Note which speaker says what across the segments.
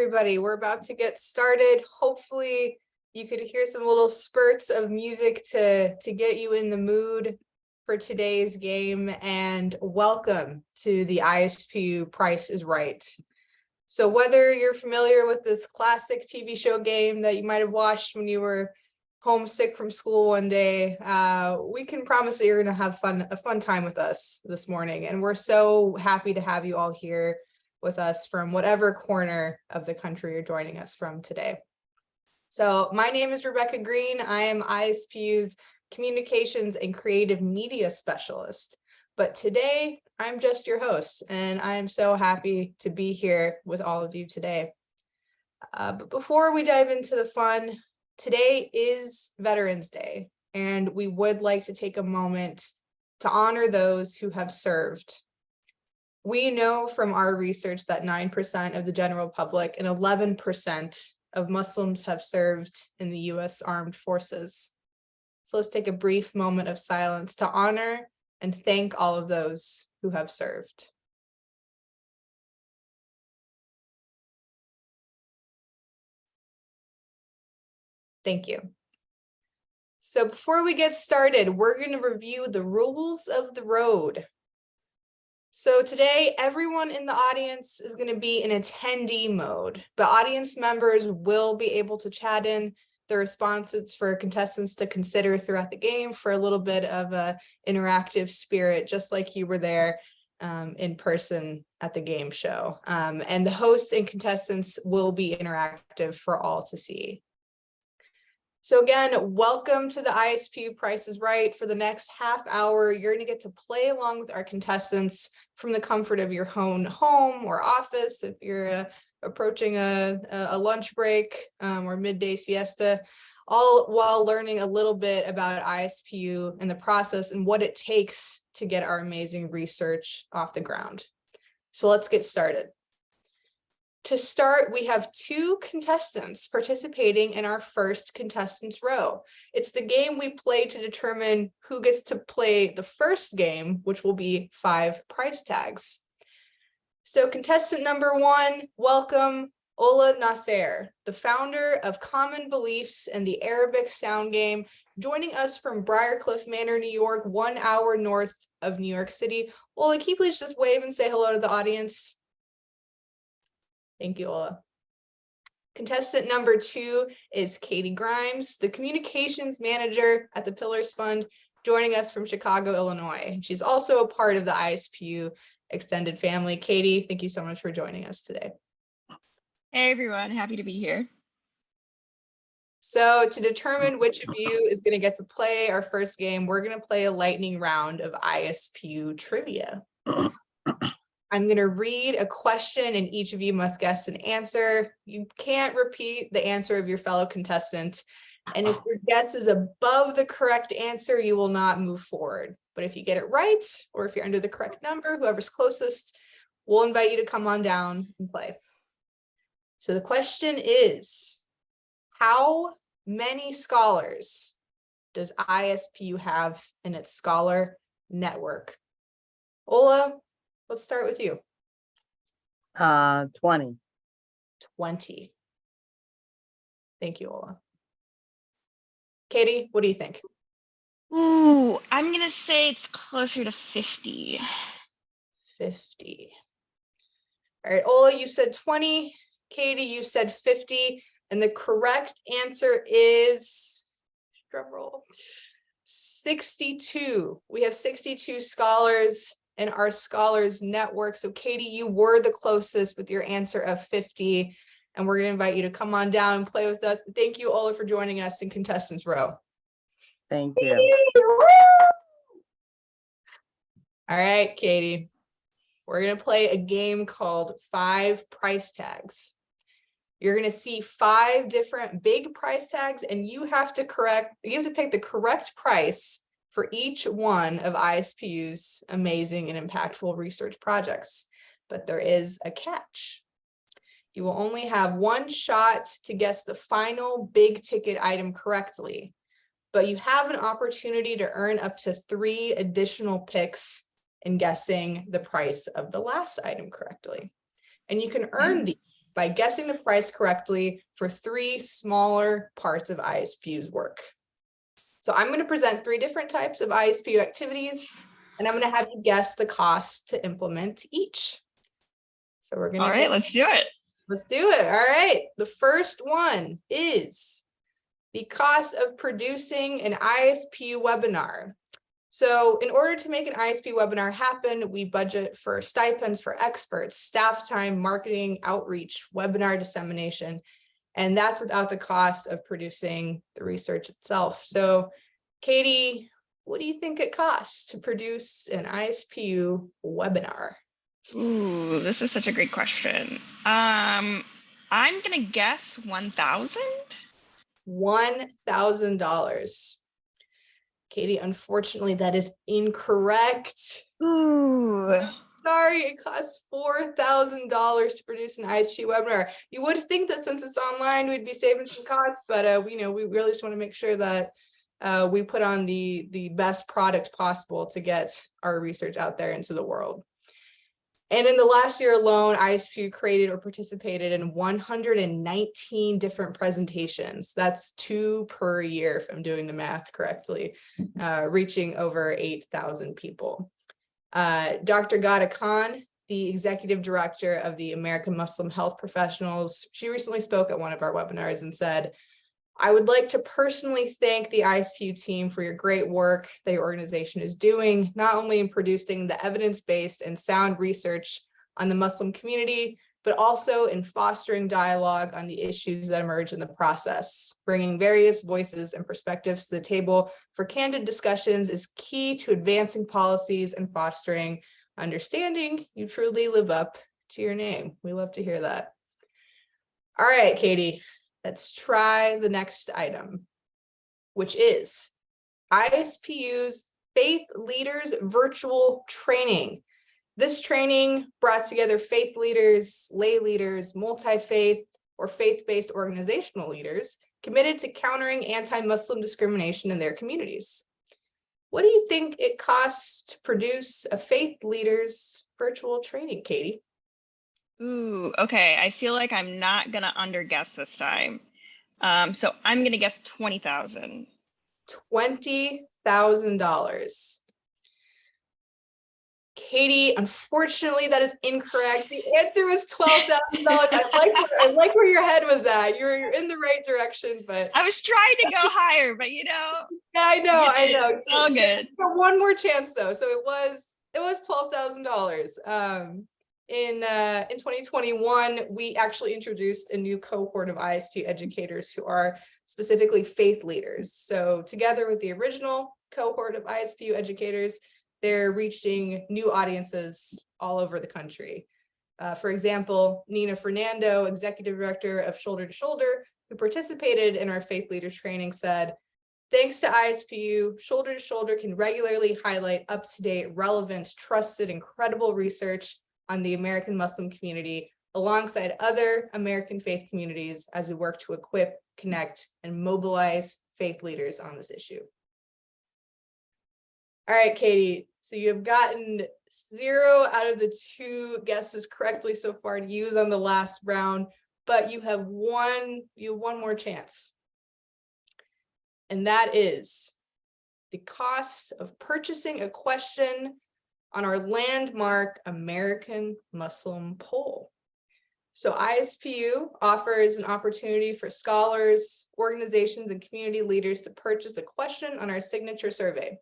Speaker 1: everybody. We're about to get started. Hopefully you could hear some little spurts of music to get you in the mood for today's game, and welcome to the ISPU Price is Right. So whether you're familiar with this classic TV show game that you might have watched when you were homesick from school one day, we can promise that you're going to have a fun time with us this morning. And we're so happy to have you all here with us from whatever corner of the country you're joining us from today. So my name is Rebecca Green. I am ISPU's Communications and Creative Media Specialist. But today I'm just your host, and I'm so happy to be here with all of you today. But before we dive into the fun, today is Veterans Day, and we would like to take a moment to honor those who have served. We know from our research that 9% of the general public and 11% of Muslims have served in the U.S. Armed Forces. So let's take a brief moment of silence to honor and thank all of those who have served. Thank you. So before we get started, we're going to review the rules of the road. So today, everyone in the audience is going to be in attendee mode, but audience members will be able to chat in the responses for contestants to consider throughout the game for a little bit of a interactive spirit, just like you were there in person at the game show. And the hosts and contestants will be interactive for all to see. So again, welcome to the ISPU Price is Right. For the next half hour, you're going to get to play along with our contestants from the comfort of your own home or office if you're approaching a lunch break or midday siesta, all while learning a little bit about ISPU and the process and what it takes to get our amazing research off the ground. So let's get started. To start, we have two contestants participating in our first contestants row. It's the game we play to determine who gets to play the first game, which will be 5 price tags. So contestant number 1, welcome Ola Nasser, the founder of Common Beliefs and the Arabic sound game, joining us from Briarcliff Manor, New York, 1 hour north of New York City. Ola, can you please just wave and say hello to the audience? Thank you, Ola. Contestant number 2 is Katie Grimes, the communications manager at the Pillars Fund, joining us from Chicago, Illinois. She's also a part of the ISPU extended family. Katie, thank you so much for joining us today.
Speaker 2: Hey everyone, happy to be here.
Speaker 1: So to determine which of you is going to get to play our first game, we're going to play a lightning round of ISPU trivia. I'm going to read a question and each of you must guess an answer. You can't repeat the answer of your fellow contestant. And if your guess is above the correct answer, you will not move forward. But if you get it right, or if you're under the correct number, whoever's closest, we'll invite you to come on down and play. So the question is, how many scholars does ISPU have in its scholar network? Ola, let's start with you.
Speaker 3: 20.
Speaker 1: 20. Thank you, Ola. Katie, what do you think?
Speaker 2: Ooh, I'm gonna say it's closer to 50.
Speaker 1: 50. All right, Ola, you said 20. Katie, you said 50. And the correct answer is, drum roll, 62. We have 62 scholars in our scholars network. So Katie, you were the closest with your answer of 50. And we're going to invite you to come on down and play with us. But thank you, Ola, for joining us in Contestants Row.
Speaker 3: Thank you.
Speaker 1: All right, Katie. We're going to play a game called 5 price tags. You're going to see 5 different big price tags, and you have to pick the correct price for each one of ISPU's amazing and impactful research projects. But there is a catch. You will only have one shot to guess the final big ticket item correctly, but you have an opportunity to earn up to 3 additional picks in guessing the price of the last item correctly. And you can earn these by guessing the price correctly for 3 smaller parts of ISPU's work. So I'm going to present 3 different types of ISPU activities, and I'm going to have you guess the cost to implement each. So we're going to
Speaker 2: All right, let's do it.
Speaker 1: Let's do it. All right. The first one is the cost of producing an ISPU webinar. So in order to make an ISPU webinar happen, we budget for stipends for experts, staff time, marketing, outreach, webinar dissemination, and that's without the cost of producing the research itself. So Katie, what do you think it costs to produce an ISPU webinar?
Speaker 2: Ooh, this is such a great question. I'm gonna guess $1,000.
Speaker 1: $1,000. Katie, unfortunately, that is incorrect.
Speaker 2: Ooh.
Speaker 1: Sorry, it costs $4,000 to produce an ISP webinar. You would think that since it's online, we'd be saving some costs, but we really just want to make sure that we put on the best product possible to get our research out there into the world. And in the last year alone, ISPU created or participated in 119 different presentations. That's 2 per year, if I'm doing the math correctly, reaching over 8,000 people. Dr. Ghada Khan, the executive director of the American Muslim Health Professionals, she recently spoke at one of our webinars and said, I would like to personally thank the ISPU team for your great work that your organization is doing, not only in producing the evidence-based and sound research on the Muslim community, but also in fostering dialogue on the issues that emerge in the process. Bringing various voices and perspectives to the table for candid discussions is key to advancing policies and fostering understanding. You truly live up to your name. We love to hear that. All right, Katie. Let's try the next item, which is ISPU's Faith Leaders Virtual Training. This training brought together faith leaders, lay leaders, multi-faith, or faith-based organizational leaders committed to countering anti-Muslim discrimination in their communities. What do you think it costs to produce a Faith Leaders Virtual Training, Katie?
Speaker 2: Ooh, okay. I feel like I'm not gonna underguess this time. So I'm gonna guess 20,000.
Speaker 1: $20,000. Katie, unfortunately, that is incorrect. The answer was $12,000. I like where your head was at. You're in the right direction, but
Speaker 2: I was trying to go higher, but you know.
Speaker 1: Yeah, I know.
Speaker 2: It's all good.
Speaker 1: But one more chance though. So it was $12,000. In 2021, we actually introduced a new cohort of ISP educators who are specifically faith leaders. So together with the original cohort of ISPU educators, they're reaching new audiences all over the country. For example, Nina Fernando, executive director of Shoulder to Shoulder, who participated in our faith leaders training, said, thanks to ISPU, Shoulder to Shoulder can regularly highlight up-to-date, relevant, trusted, and credible research on the American Muslim community alongside other American faith communities as we work to equip, connect, and mobilize faith leaders on this issue. All right, Katie, so you have gotten 0 out of the 2 guesses correctly so far to use on the last round, but you have one more chance. And that is the cost of purchasing a question on our landmark American Muslim poll. So ISPU offers an opportunity for scholars, organizations, and community leaders to purchase a question on our signature survey.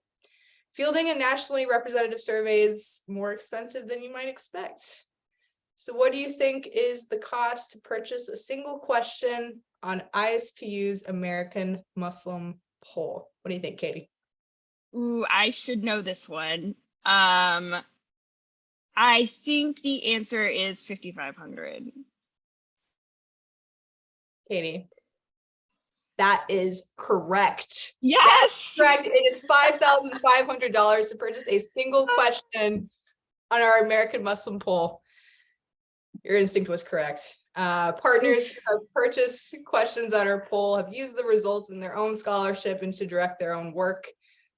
Speaker 1: Fielding a nationally representative survey is more expensive than you might expect. So what do you think is the cost to purchase a single question on ISPU's American Muslim poll? What do you think, Katie?
Speaker 2: Ooh, I should know this one. I think the answer is 5,500.
Speaker 1: Katie, that is correct.
Speaker 2: Yes.
Speaker 1: Correct. It is $5,500 to purchase a single question on our American Muslim poll. Your instinct was correct. Partners who have purchased questions on our poll have used the results in their own scholarship and to direct their own work.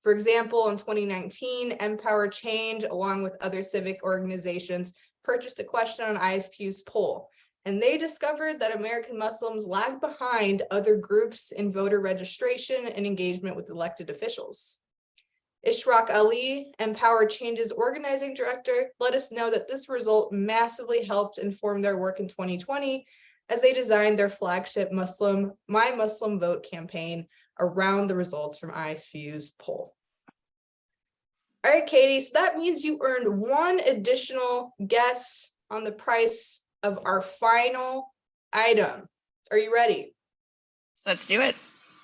Speaker 1: For example, in 2019, MPOWER Change, along with other civic organizations, purchased a question on ISPU's poll. and they discovered that American Muslims lagged behind other groups in voter registration and engagement with elected officials. Ishraq Ali, MPOWER Change's organizing director, let us know that this result massively helped inform their work in 2020 as they designed their flagship My Muslim Vote campaign around the results from ISPU's poll. All right, Katie, so that means you earned one additional guess on the price of our final item. Are you ready?
Speaker 2: Let's do it.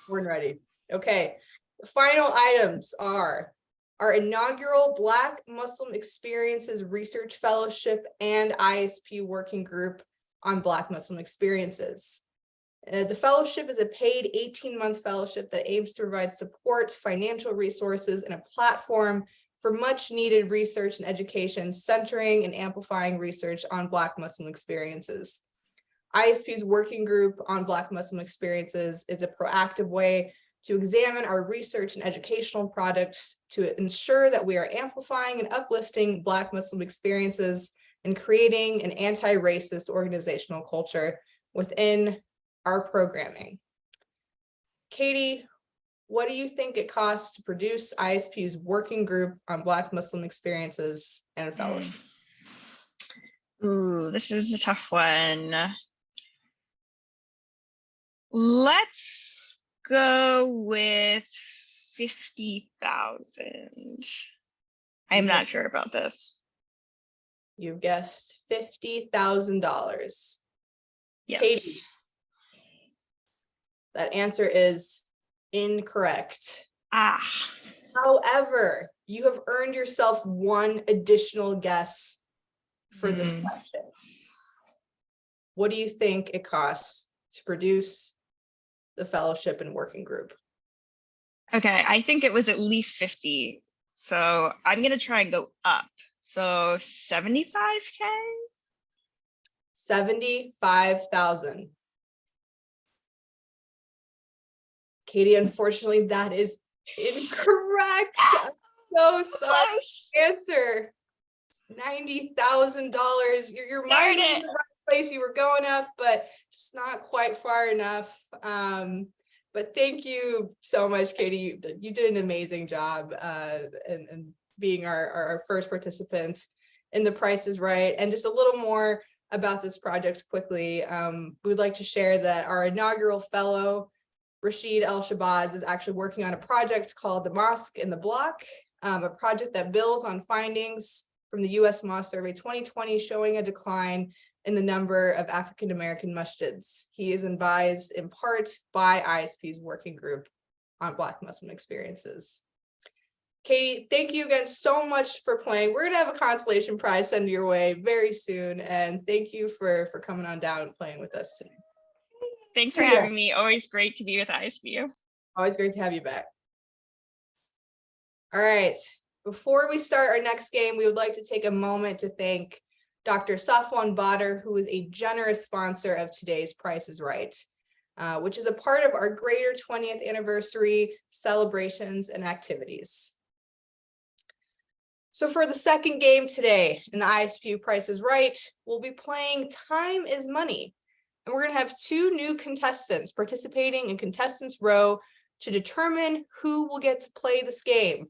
Speaker 1: We're ready. Okay. The final items are our inaugural Black Muslim Experiences Research Fellowship and ISPU Working Group on Black Muslim Experiences. The fellowship is a paid 18-month fellowship that aims to provide support, financial resources, and a platform for much needed research and education centering and amplifying research on Black Muslim experiences. ISP's Working Group on Black Muslim Experiences is a proactive way to examine our research and educational products to ensure that we are amplifying and uplifting Black Muslim experiences and creating an anti-racist organizational culture within our programming. Katie, what do you think it costs to produce ISP's Working Group on Black Muslim Experiences and Fellowship?
Speaker 2: Ooh, this is a tough one. Let's go with 50,000. I'm not sure about this.
Speaker 1: You guessed $50,000.
Speaker 2: Yes.
Speaker 1: Katie, that answer is incorrect. However, you have earned yourself one additional guess for this question. What do you think it costs to produce the fellowship and working group?
Speaker 2: Okay, I think it was at least 50. So I'm gonna try and go up. So 75K?
Speaker 1: 75,000. Katie, unfortunately, that is incorrect. I'm so sorry. Answer $90,000. Your mind was in the right place. You were going up, but just not quite far enough. But thank you so much, Katie. You did an amazing job and being our first participant in The Price is Right. And just a little more about this project quickly. We would like to share that our inaugural fellow, Rashid El-Shabazz, is actually working on a project called The Mosque in the Block, a project that builds on findings from the U.S. Mosque Survey 2020 showing a decline in the number of African-American masjids. He is advised in part by ISP's Working Group on Black Muslim Experiences. Katie, thank you again so much for playing. We're gonna have a consolation prize sent your way very soon, and thank you for coming on down and playing with us today.
Speaker 2: Thanks for having me. Always great to be with ISPU.
Speaker 1: Always great to have you back. All right, before we start our next game, we would like to take a moment to thank Dr. Safwan Badr, who is a generous sponsor of today's Price is Right, which is a part of our greater 20th anniversary celebrations and activities. So for the second game today in the ISPU Price is Right, we'll be playing Time is Money. And we're gonna have two new contestants participating in Contestants Row to determine who will get to play this game.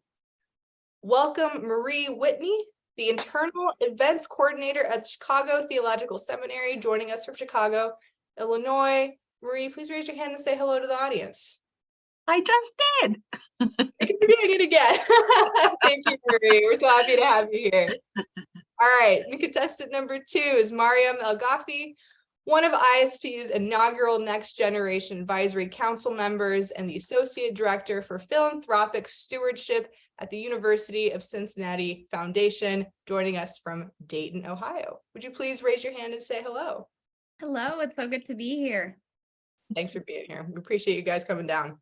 Speaker 1: Welcome Marie Whitney, the Internal Events Coordinator at Chicago Theological Seminary, joining us from Chicago, Illinois. Marie, please raise your hand and say hello to the audience.
Speaker 4: I just did.
Speaker 1: Thank you for doing it again. Thank you, Marie. We're so happy to have you here. All right, and contestant number 2 is Mariam El-Ghafi, one of ISPU's inaugural Next Generation Advisory Council members and the Associate Director for Philanthropic Stewardship at the University of Cincinnati Foundation, joining us from Dayton, Ohio. Would you please raise your hand and say hello?
Speaker 5: Hello, it's so good to be here.
Speaker 1: Thanks for being here. We appreciate you guys coming down.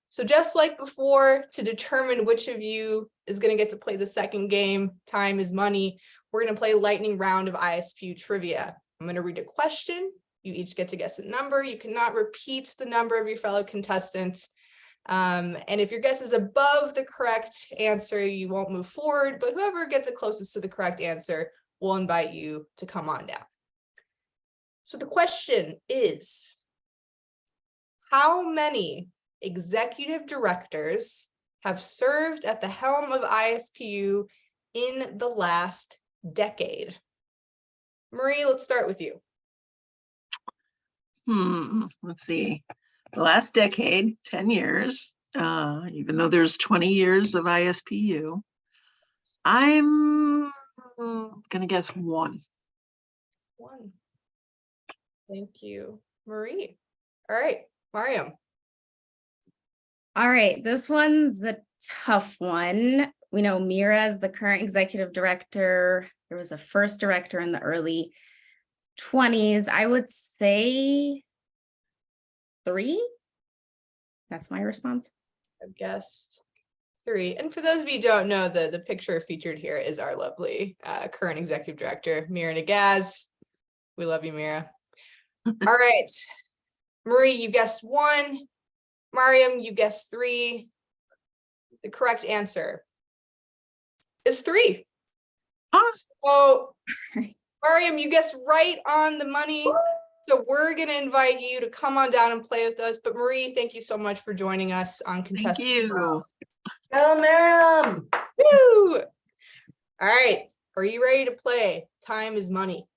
Speaker 1: So just like before, to determine which of you is going to get to play the second game, Time is Money, we're going to play a lightning round of ISPU trivia. I'm going to read a question. You each get to guess a number. You cannot repeat the number of your fellow contestants. And if your guess is above the correct answer, you won't move forward, but whoever gets it closest to the correct answer, we'll invite you to come on down. So the question is, how many executive directors have served at the helm of ISPU in the last decade? Marie, let's start with you.
Speaker 4: Let's see. The last decade, 10 years, even though there's 20 years of ISPU, I'm gonna guess one.
Speaker 1: One. Thank you, Marie. All right, Mariam.
Speaker 5: All right, this one's a tough one. We know Mira is the current executive director. There was a first director in the early 20s. I would say 3. That's my response.
Speaker 1: I've guessed 3. And for those of you who don't know, the picture featured here is our lovely current executive director, Mira Nagaz. We love you, Mira. All right, Marie, you guessed 1. Mariam, you guessed 3. The correct answer is 3. So, Mariam, you guessed right on the money. So we're going to invite you to come on down and play with us. But Marie, thank you so much for joining us on
Speaker 4: Thank
Speaker 1: Contestants.
Speaker 4: you.
Speaker 3: Go, Miriam.
Speaker 1: Woo! All right, are you ready to play? Time is money.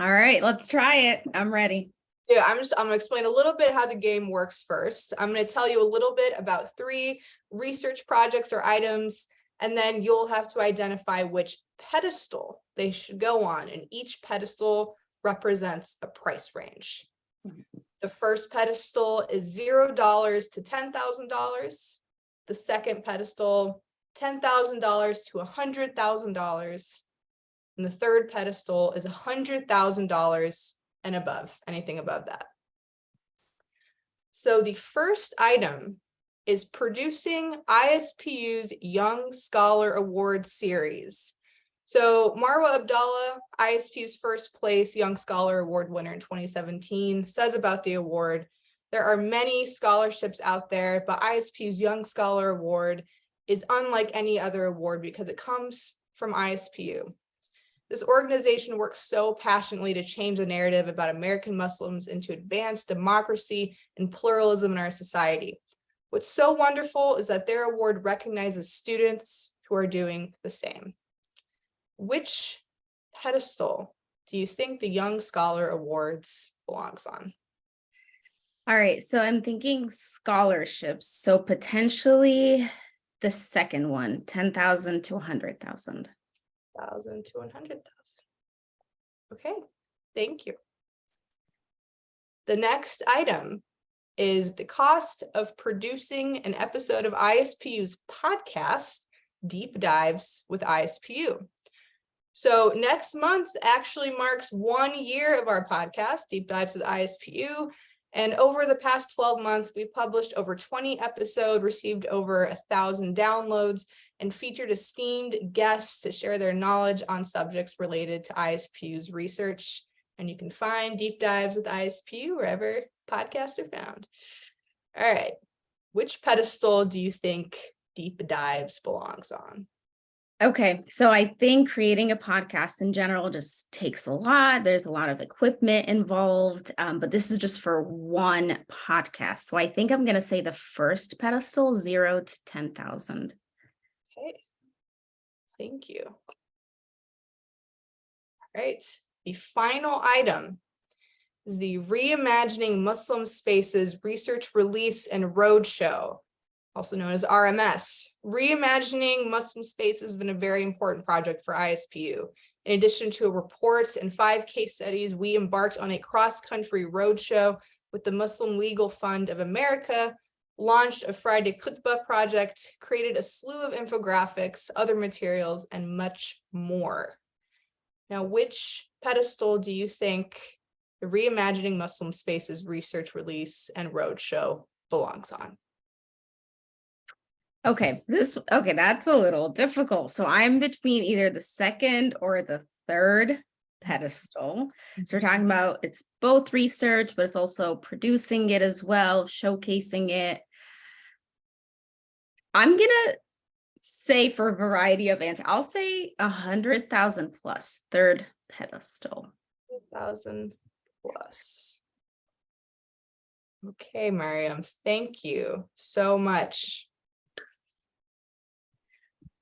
Speaker 5: All right, let's try it. I'm ready.
Speaker 1: So I'm gonna explain a little bit how the game works first. I'm gonna tell you a little bit about 3 research projects or items, and then you'll have to identify which pedestal they should go on, and each pedestal represents a price range. The first pedestal is $0 to $10,000. The second pedestal, $10,000 to $100,000. And the third pedestal is $100,000 and above, anything above that. So the first item is producing ISPU's Young Scholar Award series. So Marwa Abdallah, ISPU's first place Young Scholar Award winner in 2017, says about the award, there are many scholarships out there, but ISPU's Young Scholar Award is unlike any other award because it comes from ISPU. This organization works so passionately to change the narrative about American Muslims and to advance democracy and pluralism in our society. What's so wonderful is that their award recognizes students who are doing the same. Which pedestal do you think the Young Scholar Awards belongs on?
Speaker 5: All right, so I'm thinking scholarships. So potentially the second one, 10,000 to 100,000.
Speaker 1: 1,000 to 100,000. Okay, thank you. The next item is the cost of producing an episode of ISPU's podcast, Deep Dives with ISPU. So next month actually marks 1 year of our podcast, Deep Dives with ISPU. And over the past 12 months, we've published over 20 episodes, received over 1,000 downloads, and featured esteemed guests to share their knowledge on subjects related to ISPU's research. And you can find Deep Dives with ISPU wherever podcasts are found. All right, which pedestal do you think Deep Dives belongs on?
Speaker 5: Okay, so I think creating a podcast in general just takes a lot. There's a lot of equipment involved, but this is just for one podcast. So I think I'm going to say the first pedestal, 0 to 10,000.
Speaker 1: Okay, thank you. All right, the final item is the Reimagining Muslim Spaces Research Release and Roadshow, also known as RMS. Reimagining Muslim Spaces has been a very important project for ISPU. In addition to a report and 5 case studies, we embarked on a cross-country roadshow with the Muslim Legal Fund of America, launched a Friday Khutbah project, created a slew of infographics, other materials, and much more. Now, which pedestal do you think the Reimagining Muslim Spaces Research Release and Roadshow belongs on?
Speaker 5: Okay, that's a little difficult. So I'm between either the second or the third pedestal. So we're talking about it's both research, but it's also producing it as well, showcasing it. I'm gonna say for a variety of answers, I'll say 100,000 plus, third pedestal.
Speaker 1: 1,000 plus. Okay, Miriam, thank you so much.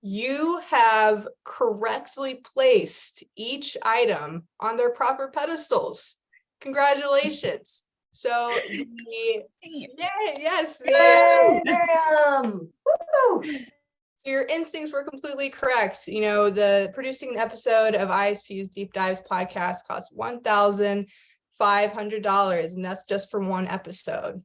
Speaker 1: You have correctly placed each item on their proper pedestals. Congratulations. So yes.
Speaker 3: Yay, Miriam! Woo!
Speaker 1: So your instincts were completely correct. You know, the producing an episode of ISPU's Deep Dives podcast costs $1,500, and that's just for one episode.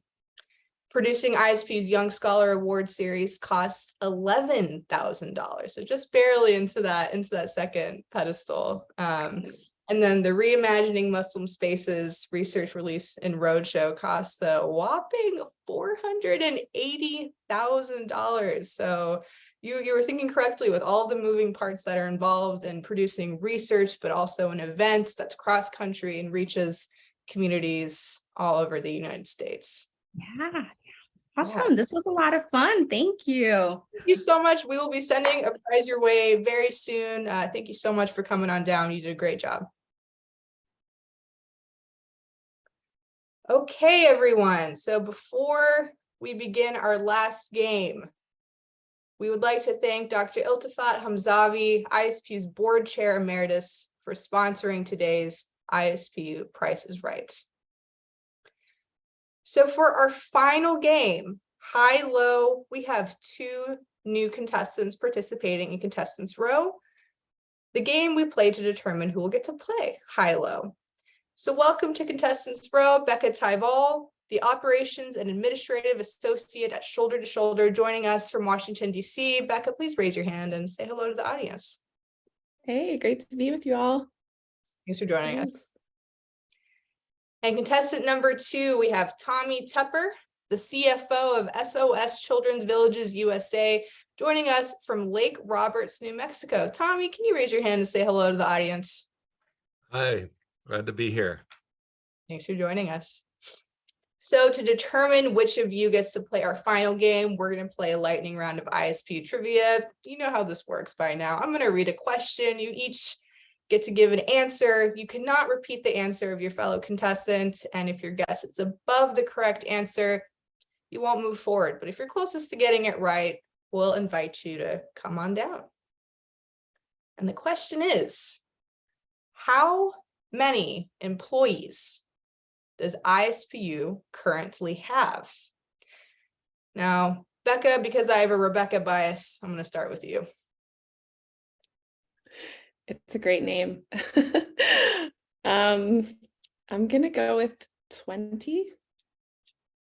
Speaker 1: Producing ISP's Young Scholar Award series costs $11,000, so just barely into that second pedestal. And then the Reimagining Muslim Spaces research release and roadshow costs a whopping $480,000. So you were thinking correctly with all the moving parts that are involved in producing research, but also an event that's cross-country and reaches communities all over the United States.
Speaker 5: Yeah. Awesome. This was a lot of fun. Thank you.
Speaker 1: Thank you so much. We will be sending a prize your way very soon. Thank you so much for coming on down. You did a great job. Okay, everyone. So before we begin our last game, we would like to thank Dr. Iltifat Hamzavi, ISPU's Board Chair Emeritus, for sponsoring today's ISPU Price is Right. So for our final game, high-low, we have two new contestants participating in Contestants Row. The game we play to determine who will get to play high-low. So welcome to Contestants Row, Becca Tyval, the Operations and Administrative Associate at Shoulder to Shoulder, joining us from Washington, D.C. Becca, please raise your hand and say hello to the audience.
Speaker 6: Hey, great to be with you all.
Speaker 1: Thanks for joining us. And contestant number 2, we have Tommy Tepper, the CFO of SOS Children's Villages USA, joining us from Lake Roberts, New Mexico. Tommy, can you raise your hand and say hello to the audience?
Speaker 7: Hi, glad to be here.
Speaker 1: Thanks for joining us. So to determine which of you gets to play our final game, we're going to play a lightning round of ISPU trivia. You know how this works by now. I'm going to read a question. You each get to give an answer. You cannot repeat the answer of your fellow contestant. And if your guess is above the correct answer, you won't move forward. But if you're closest to getting it right, we'll invite you to come on down. And the question is, how many employees does ISPU currently have? Now, Becca, because I have a Rebecca bias, I'm going to start with you.
Speaker 6: It's a great name. I'm gonna go with 20.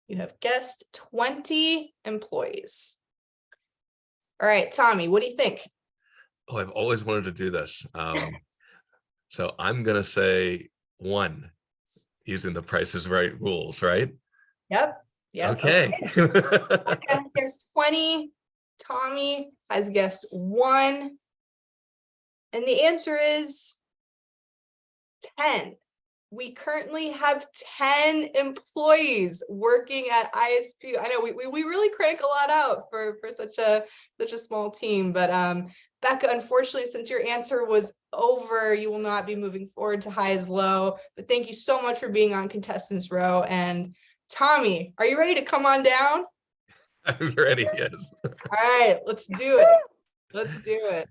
Speaker 1: You have guessed 20 employees. All right, Tommy, what do you think?
Speaker 7: Oh, I've always wanted to do this. So I'm gonna say 1, using the Price is Right rules, right?
Speaker 1: Yep.
Speaker 7: Okay.
Speaker 1: Becca has guessed 20. Tommy has guessed 1. And the answer is 10. We currently have 10 employees working at ISPU. I know we really crank a lot out for such a small team, but Becca, unfortunately, since your answer was over, you will not be moving forward to high as low. But thank you so much for being on Contestants Row. And Tommy, are you ready to come on down?
Speaker 7: I'm ready, yes.
Speaker 1: All right, let's do it. Let's do it.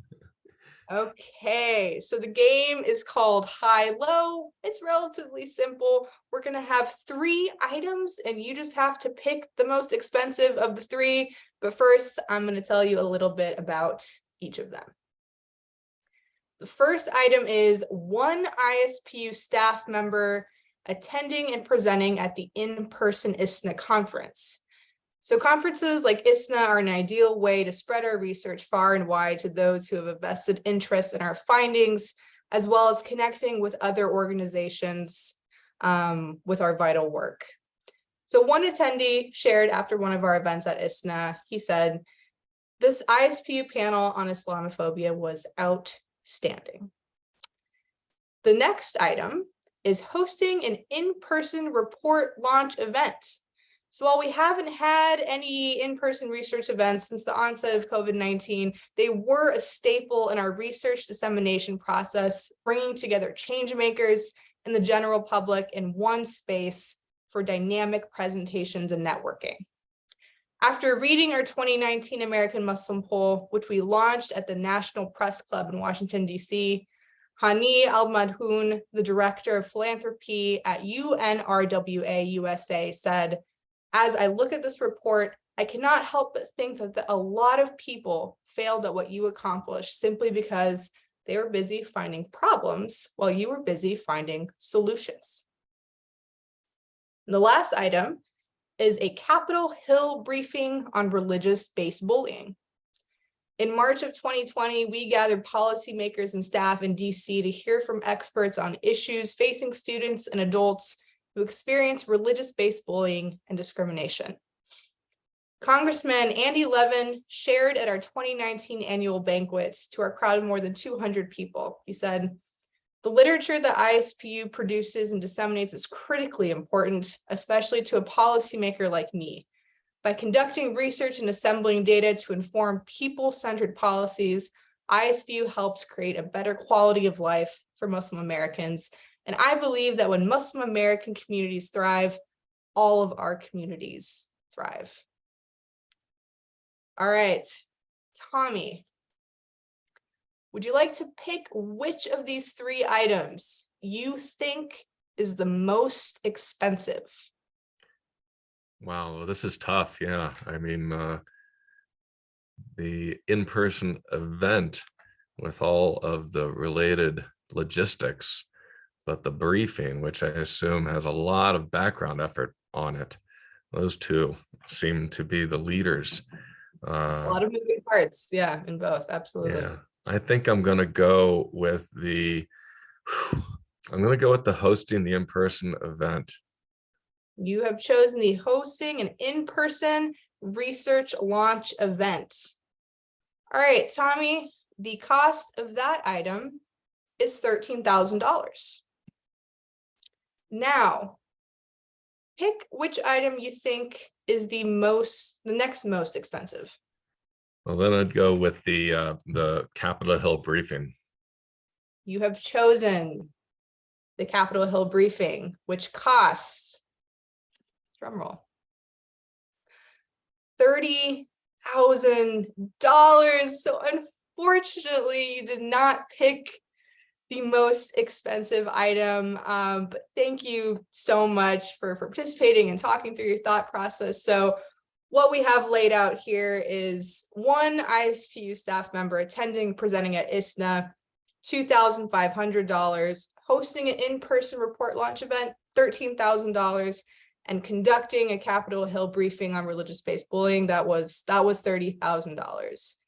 Speaker 1: Okay, so the game is called high-low. It's relatively simple. We're going to have 3 items, and you just have to pick the most expensive of the 3. But first, I'm going to tell you a little bit about each of them. The first item is one ISPU staff member attending and presenting at the in-person ISNA conference. So conferences like ISNA are an ideal way to spread our research far and wide to those who have a vested interest in our findings, as well as connecting with other organizations with our vital work. So one attendee shared after one of our events at ISNA, he said, "This ISPU panel on Islamophobia was outstanding." The next item is hosting an in-person report launch event. So while we haven't had any in-person research events since the onset of COVID-19, they were a staple in our research dissemination process, bringing together change makers, and the general public in one space for dynamic presentations and networking. After reading our 2019 American Muslim poll, which we launched at the National Press Club in Washington, D.C., Hani Al-Madhoun, the director of philanthropy at UNRWA USA, said, "As I look at this report, I cannot help but think that a lot of people failed at what you accomplished simply because they were busy finding problems while you were busy finding solutions." And the last item is a Capitol Hill briefing on religious-based bullying. In March of 2020, we gathered policymakers and staff in DC to hear from experts on issues facing students and adults who experience religious-based bullying and discrimination. Congressman Andy Levin shared at our 2019 annual banquet to our crowd of more than 200 people. He said, "The literature that ISPU produces and disseminates is critically important, especially to a policymaker like me. By conducting research and assembling data to inform people-centered policies, ISPU helps create a better quality of life for Muslim Americans. And I believe that when Muslim American communities thrive, all of our communities thrive." All right, Tommy, would you like to pick which of these 3 items you think is the most expensive?
Speaker 7: Wow, this is tough. Yeah, I mean, the in-person event with all of the related logistics, but the briefing, which I assume has a lot of background effort on it, those two seem to be the leaders.
Speaker 1: A lot of moving parts, yeah, in both, absolutely.
Speaker 7: Yeah, I think I'm gonna go with the hosting the in-person event.
Speaker 1: You have chosen the hosting an in-person research launch event. All right, Tommy, the cost of that item is $13,000. Now, pick which item you think is the next most expensive.
Speaker 7: Well, then I'd go with the Capitol Hill briefing.
Speaker 1: You have chosen the Capitol Hill briefing, which costs, drumroll, $30,000. So unfortunately, you did not pick the most expensive item, but thank you so much for participating and talking through your thought process. So what we have laid out here is one ISPU staff member attending, presenting at ISNA, $2,500, hosting an in-person report launch event, $13,000, and conducting a Capitol Hill briefing on religious-based bullying, that was $30,000.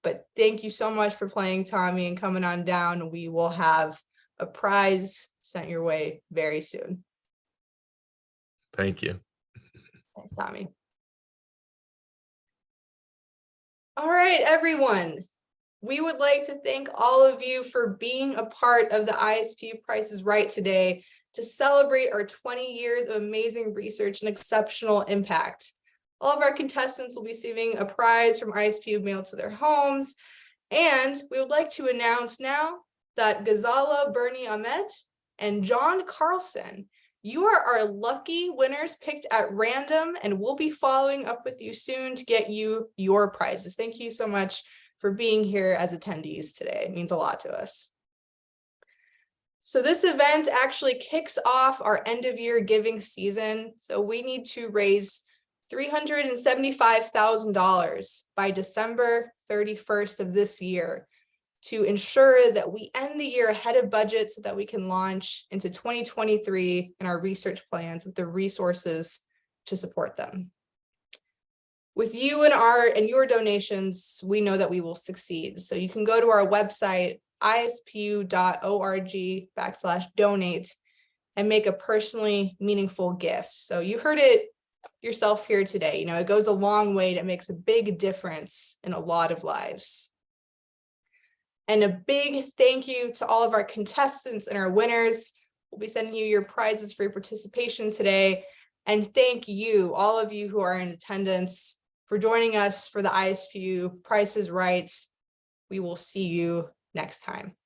Speaker 1: But thank you so much for playing, Tommy, and coming on down. We will have a prize sent your way very soon.
Speaker 7: Thank you.
Speaker 1: Thanks, Tommy. All right, everyone. We would like to thank all of you for being a part of the ISPU Price is Right today to celebrate our 20 years of amazing research and exceptional impact. All of our contestants will be receiving a prize from ISPU mailed to their homes. And we would like to announce now that Ghazala Bernie Ahmed and John Carlson, you are our lucky winners picked at random, and we'll be following up with you soon to get you your prizes. Thank you so much for being here as attendees today. It means a lot to us. So this event actually kicks off our end of year giving season. So we need to raise $375,000 by December 31st of this year to ensure that we end the year ahead of budget so that we can launch into 2023 in our research plans with the resources to support them. With you and your donations, we know that we will succeed. So you can go to our website, ispu.org/donate, and make a personally meaningful gift. So you heard it yourself here today. You know, it goes a long way. It makes a big difference in a lot of lives. And a big thank you to all of our contestants and our winners. We'll be sending you your prizes for your participation today. And thank you, all of you who are in attendance, for joining us for the ISPU Price is Right. We will see you next time.